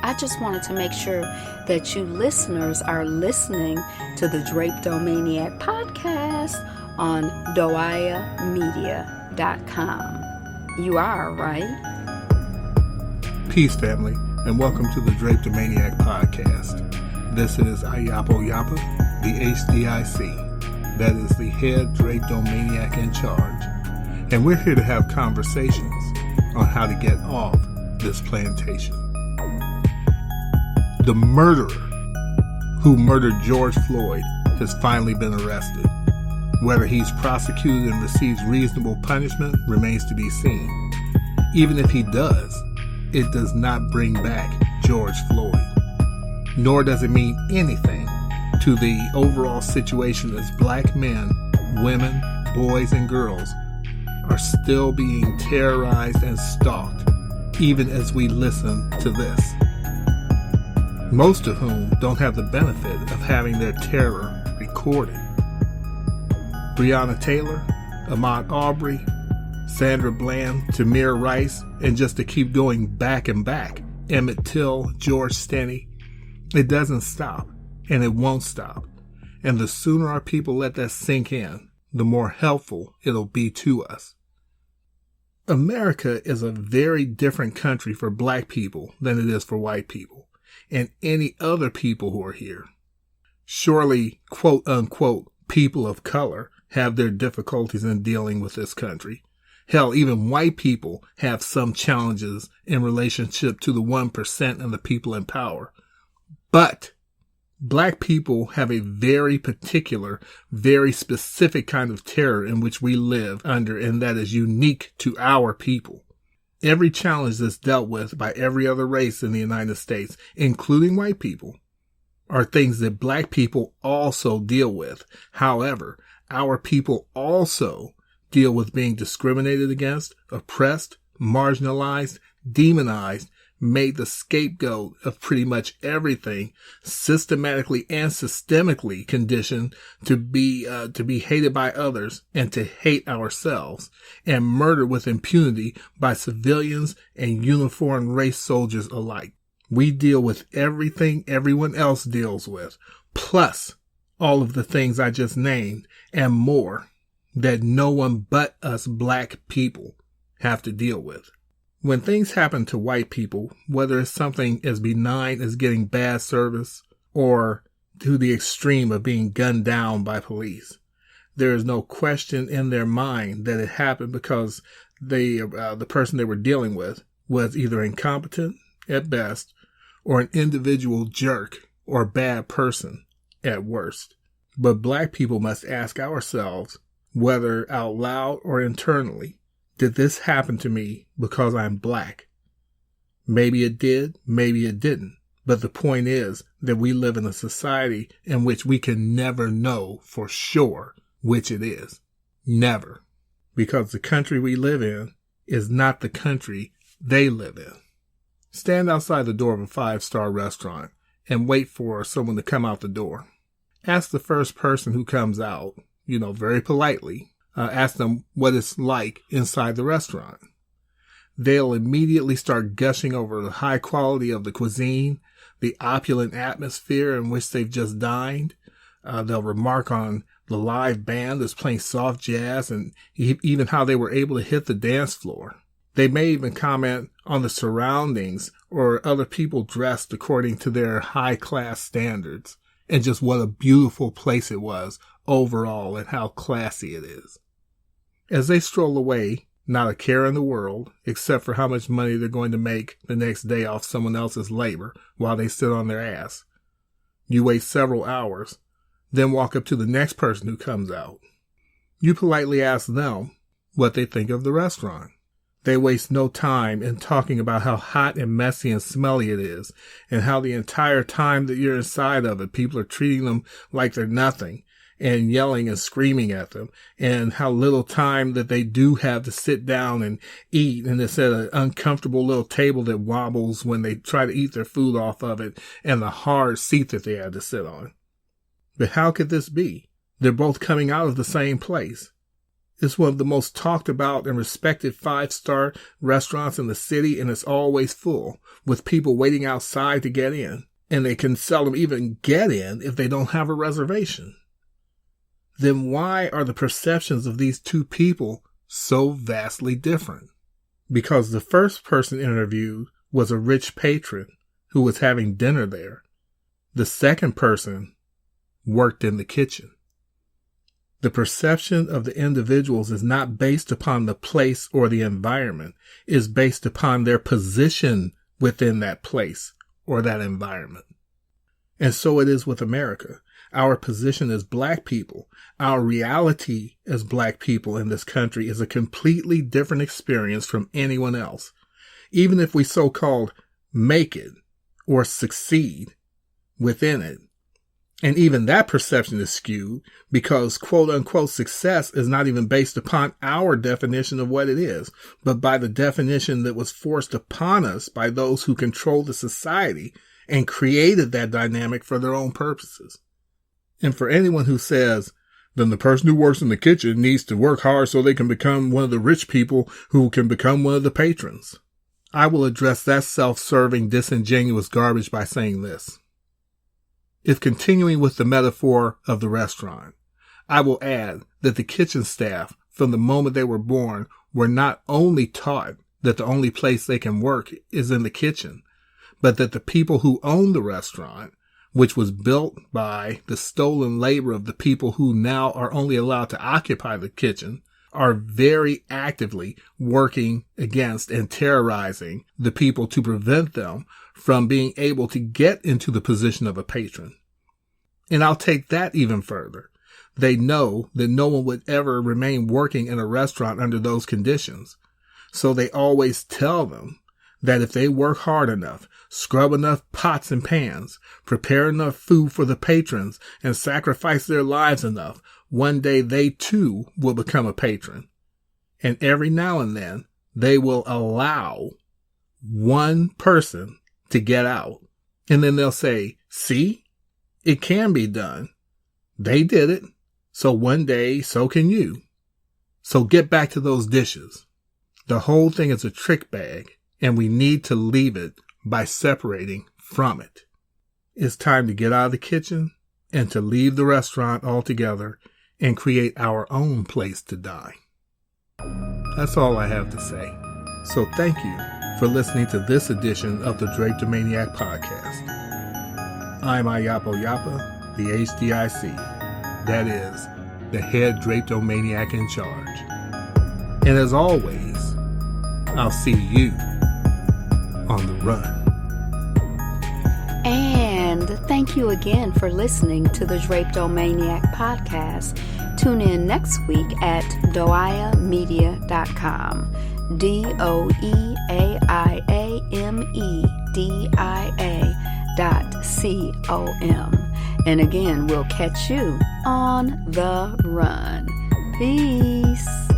I just wanted to make sure that you listeners are listening to the Drapedomaniac podcast on doayamedia.com. You are, right? Peace, family, and welcome to the Drapedomaniac podcast. This is Ayapo Yapa, the HDIC. That is the head Drapedomaniac in charge. And we're here to have conversations on how to get off this plantation. The murderer who murdered George Floyd has finally been arrested. Whether he's prosecuted and receives reasonable punishment remains to be seen. Even if he does, it does not bring back George Floyd. Nor does it mean anything to the overall situation as black men, women, boys, and girls are still being terrorized and stalked, even as we listen to this. Most of whom don't have the benefit of having their terror recorded. Breonna Taylor, Ahmaud Arbery, Sandra Bland, Tamir Rice, and just to keep going back and back, Emmett Till, George Stanley. It doesn't stop, and it won't stop. And the sooner our people let that sink in, the more helpful it'll be to us. America is a very different country for black people than it is for white people, and any other people who are here. Surely, quote unquote, people of color have their difficulties in dealing with this country. Hell, even white people have some challenges in relationship to the 1% and the people in power. But black people have a very particular, very specific kind of terror in which we live under, and that is unique to our people. Every challenge that's dealt with by every other race in the United States, including white people, are things that black people also deal with. However, our people also deal with being discriminated against, oppressed, marginalized, demonized, made the scapegoat of pretty much everything, systematically and systemically conditioned to be hated by others and to hate ourselves, and murdered with impunity by civilians and uniformed race soldiers alike. We deal with everything everyone else deals with, plus all of the things I just named and more that no one but us black people have to deal with. When things happen to white people, whether it's something as benign as getting bad service or to the extreme of being gunned down by police, there is no question in their mind that it happened because the person they were dealing with was either incompetent at best or an individual jerk or bad person at worst. But black people must ask ourselves, whether out loud or internally, did this happen to me because I'm black? Maybe it did, maybe it didn't. But the point is that we live in a society in which we can never know for sure which it is. Never. Because the country we live in is not the country they live in. Stand outside the door of a 5-star restaurant and wait for someone to come out the door. Ask the first person who comes out, very politely, ask them what it's like inside the restaurant. They'll immediately start gushing over the high quality of the cuisine, the opulent atmosphere in which they've just dined. They'll remark on the live band that's playing soft jazz and even how they were able to hit the dance floor. They may even comment on the surroundings or other people dressed according to their high-class standards and just what a beautiful place it was overall and how classy it is. As they stroll away, not a care in the world, except for how much money they're going to make the next day off someone else's labor while they sit on their ass. You wait several hours, then walk up to the next person who comes out. You politely ask them what they think of the restaurant. They waste no time in talking about how hot and messy and smelly it is, and how the entire time that you're inside of it, people are treating them like they're nothing, and yelling and screaming at them, and how little time that they do have to sit down and eat, and it's at an uncomfortable little table that wobbles when they try to eat their food off of it, and the hard seat that they had to sit on. But how could this be? They're both coming out of the same place. It's one of the most talked about and respected 5-star restaurants in the city, and it's always full, with people waiting outside to get in. And they can seldom even get in if they don't have a reservation. Then why are the perceptions of these two people so vastly different? Because the first person interviewed was a rich patron who was having dinner there. The second person worked in the kitchen. The perception of the individuals is not based upon the place or the environment. It is based upon their position within that place or that environment. And so it is with America. Our position as Black people, our reality as Black people in this country is a completely different experience from anyone else. Even if we so-called make it or succeed within it. And even that perception is skewed because quote-unquote success is not even based upon our definition of what it is, but by the definition that was forced upon us by those who control the society and created that dynamic for their own purposes. And for anyone who says, then the person who works in the kitchen needs to work hard so they can become one of the rich people who can become one of the patrons, I will address that self-serving, disingenuous garbage by saying this. If continuing with the metaphor of the restaurant, I will add that the kitchen staff, from the moment they were born, were not only taught that the only place they can work is in the kitchen, but that the people who own the restaurant, which was built by the stolen labor of the people who now are only allowed to occupy the kitchen, are very actively working against and terrorizing the people to prevent them from being able to get into the position of a patron. And I'll take that even further. They know that no one would ever remain working in a restaurant under those conditions. So they always tell them that if they work hard enough, scrub enough pots and pans, prepare enough food for the patrons, and sacrifice their lives enough, one day they too will become a patron. And every now and then, they will allow one person to get out. And then they'll say, see, it can be done. They did it. So one day, so can you. So get back to those dishes. The whole thing is a trick bag, and we need to leave it by separating from it. It's time to get out of the kitchen and to leave the restaurant altogether and create our own place to die. That's all I have to say. So thank you for listening to this edition of the Drapetomaniac Podcast. I'm Ayapo Yapa, the HDIC. That is, the head Drapetomaniac in charge. And as always, I'll see you on the run. And thank you again for listening to the Drapetomaniac Podcast. Tune in next week at doiamedia.com. DOIAMEDIA.com. And again, we'll catch you on the run. Peace.